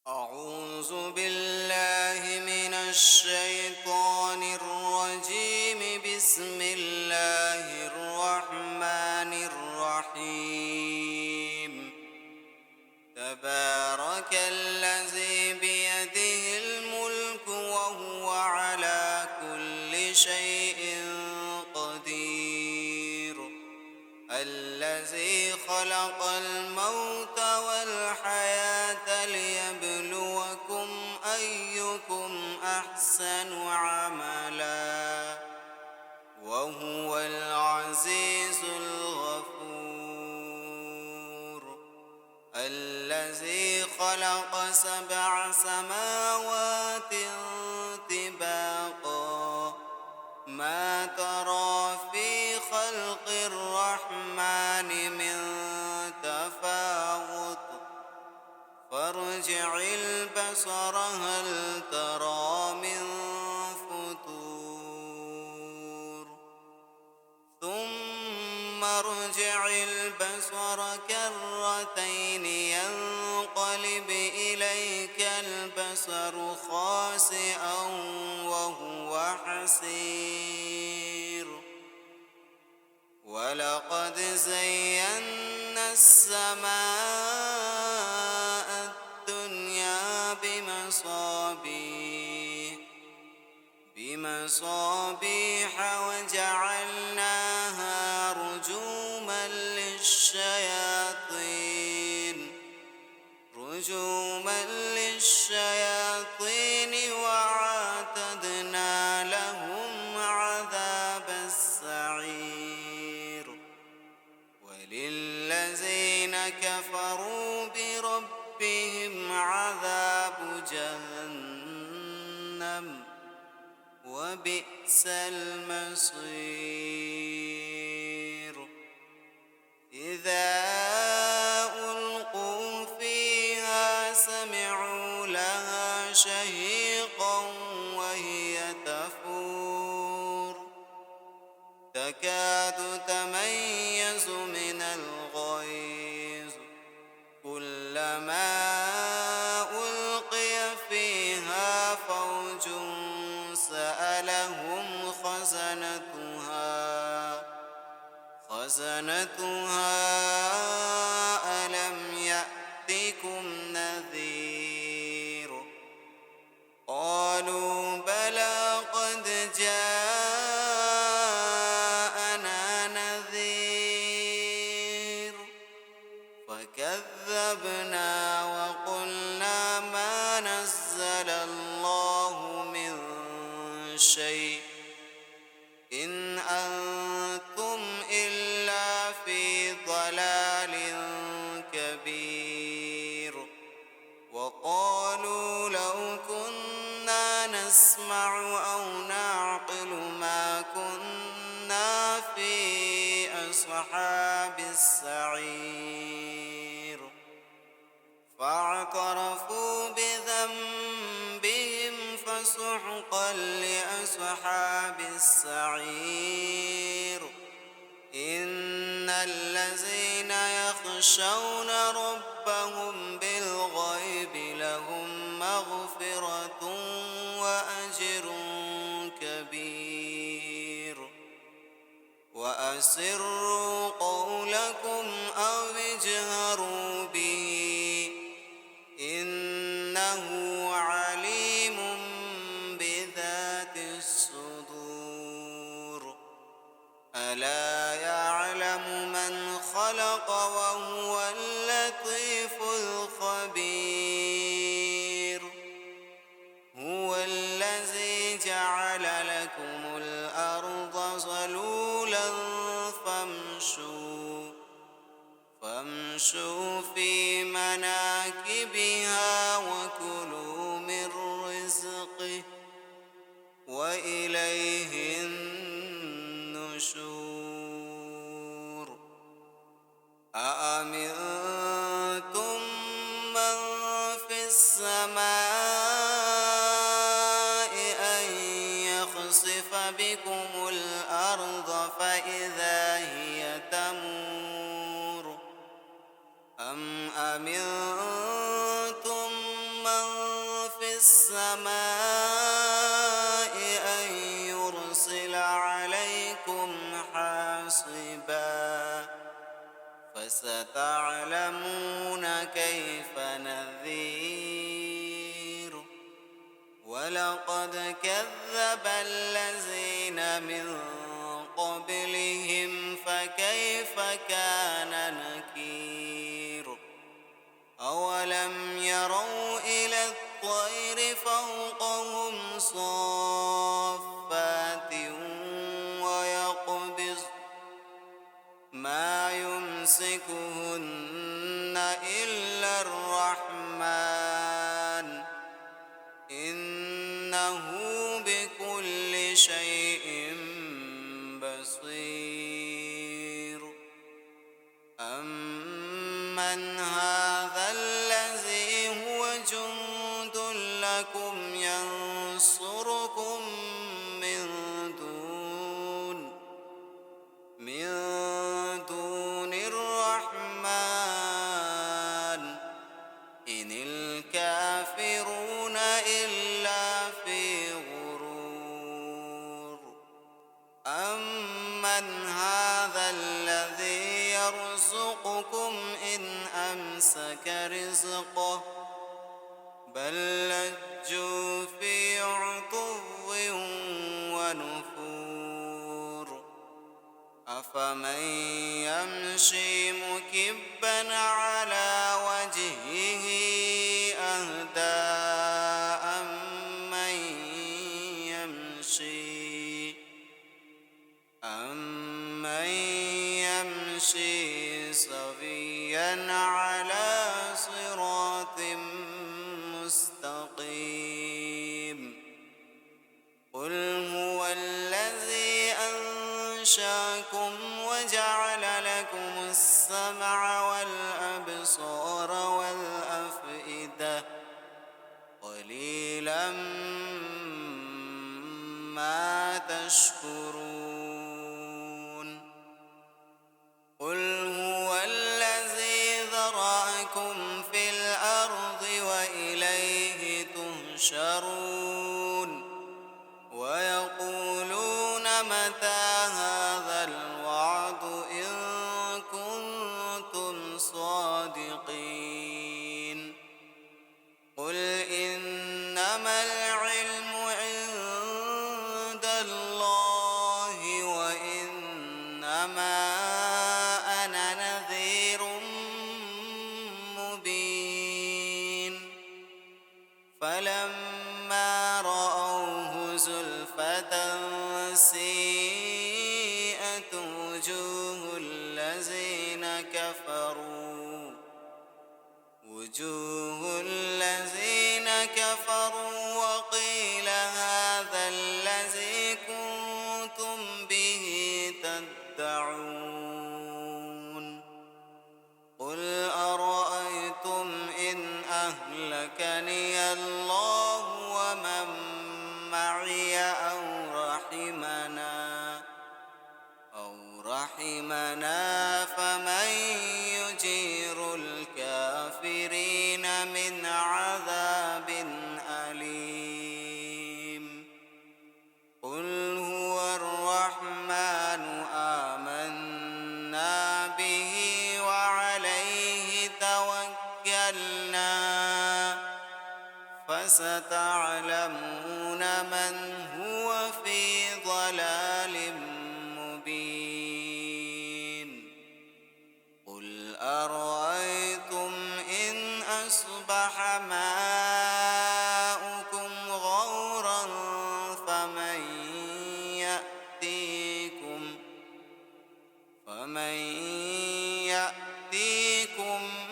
أعوذ بالله من الشيطان الرجيم. بسم الله الرحمن الرحيم. تبارك الذي بيده الملك وهو على كل شيء قدير. الذي خلق الموت والحياة ليبلوكم أيكم أحسن عملا وهو العزيز الغفور. الذي خلق 7 سماوات طباقا ما ترى في خلق الرحمن من تفاوت فارجع البصر هل ترى من فطور ثم ارجع البصر كرتين ينقلب إليك البصر خاسئا وهو حسير. ولقد زينا السماء الدنيا بمصابيح وجعلناها رجوما للشياطين وأعتدنا لهم عذاب السعير. وللذين كفروا بربهم عذاب جهنم وبئس المصير. إذا ألقوا فيها سمعوا لها شهيقا وهي تفور تكاد تميز من الغيظ كلما ألقي فيها فوج سألهم خزنتها ألم يأتكم نذير. قالوا بلى قد جاءنا نذير فكذبنا وقلنا ما نزل الله من شيء إن أنتم إلا في ضلال كبير. وقالوا لو كنا نسمع أو نعقل ما كنا في أصحاب السعير. فاعترفوا بذنبهم فسحقا لأصحاب السعير. إن الذين يخشون ربهم بالغيب لهم مغفرة وأجر كبير. وأسروا قولكم أو اجهروا به إنه عليم بذات الصدور. ألا يعلم من خلق وهو اللطيف الخبير. هو الذي جعل لكم الأرض ظلولا فامشوا في مناكبها وكلوا من رزقه وإليه النشور. أأمنتم من في السماء أن يخسف بكم الأرض فإذا هي تمور أم أمنتم من السماء أن يرسل عليكم حاصبا فستعلمون كيف نذير ولقد كذب الذين من قبلهم فكيف كان نكير أولم يروا إلى الطير فوقهم صافات ويقبض ما يمسكهن إلا الرحمن إنه بكل شيء بصير أمن هذا الذي هو جند لكم ينصركم من دون الرحمن إن الكافرون إلا في غرور أمن هذا الذي يرزقكم إن أمسك رزقه بل لجوا في عتو ونفور أفمن يمشي مكبا على وجهه أهدى أمن يمشي سويا على صراط مستقيم قل هو الذي أنشأكم وجعل لكم السمع والأبصار والأفئدة قليلا ما تشكرون قل هو الذي ذرأكم في الأرض وإليه تهشرون ويقولون متى هذا الوعد إن كنتم صادقين قل إنما العلم عند الله وإنما أنا نذير مبين فلما رأوه زلفة سيئت وجوه الذين كفروا وقيل هذا الذي كنتم به تدعون قل أرأيتم إن أهلكني الله ومن معي أو رحمنا فمن يجير الكافرين من عذاب أليم قل هو الرحمن آمنا به وعليه توكلنا فستعلمون من هو في ضلال مبين قل أرأيتم إن أصبح ماؤكم غورا فمن يأتيكم